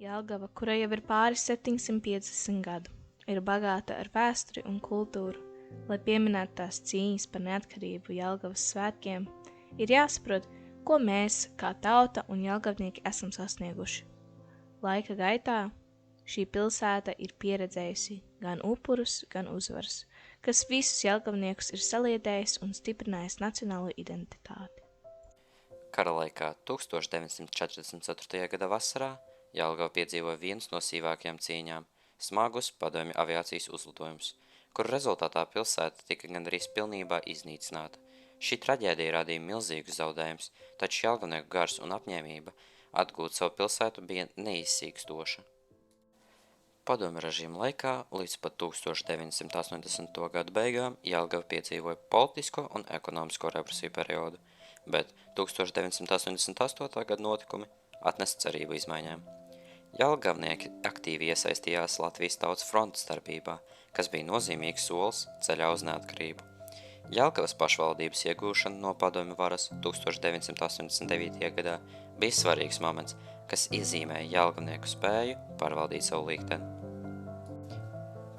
Jelgava, kurai jau ir pāri 750 gadu, ir bagāta ar vēsturi un kultūru. Lai pieminētu tās cīņas par neatkarību Jelgavas svētkiem, ir jāsaprot, ko mēs, kā tauta un jelgavnieki, esam sasnieguši. Laika gaitā šī pilsēta ir pieredzējusi gan upurus, gan uzvaras, kas visus jelgavniekus ir saliedējis un stiprinājis nacionālo identitāti. Kara laikā 1944. gada vasarā Jelgava piedzīvoja vienas no sīvākajām cīņām – smagus padomju aviācijas uzlidojumus, kuru rezultātā pilsēta tika gandrīz pilnībā iznīcināta. Šī traģēdija radīja milzīgus zaudējumus, taču jelgavnieku gars un apņēmība atgūt savu pilsētu bija neizsīkstoša. Padomju režīma laikā līdz pat 1980. gadu beigām Jelgava piedzīvoja politisko un ekonomisko represiju periodu, bet 1988. gada notikumi atnesa cerību izmaiņām. Jelgavnieki aktīvi iesaistījās Latvijas Tautas frontes darbībā, kas bija nozīmīgs solis ceļā uz neatkarību. Jelgavas pašvaldības iegūšana no padomju varas 1989. gadā bija svarīgs moments, kas iezīmēja jelgavnieku spēju pārvaldīt savu likteni.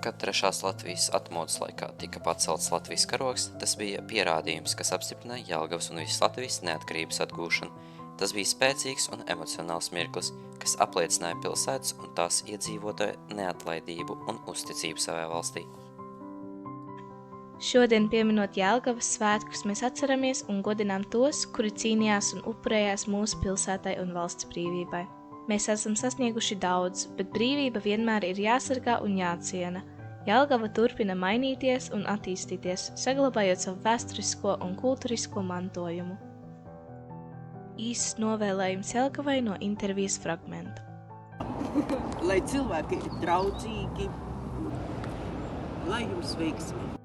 Kad trešās Latvijas atmodas laikā tika pacelts Latvijas karogs, tas bija pierādījums, kas apstiprināja Jelgavas un visas Latvijas neatkarības atgūšanu. Tas bija spēcīgs un emocionāls mirklis, kas apliecināja pilsētas un tās iedzīvotāju neatlaidību un uzticību savai valstī. Šodien, pieminot Jelgavas svētkus, mēs atceramies un godinām tos, kuri cīnījās un upurējās mūsu pilsētai un valsts brīvībai. Mēs esam sasnieguši daudz, bet brīvība vienmēr ir jāsargā un jāciena. Jelgava turpina mainīties un attīstīties, saglabājot savu vēsturisko un kultūrisko mantojumu. Īsts novēlējums Jelgavai no intervijas fragmenta. Lai cilvēki ir draudzīgi, lai jums veiksmi!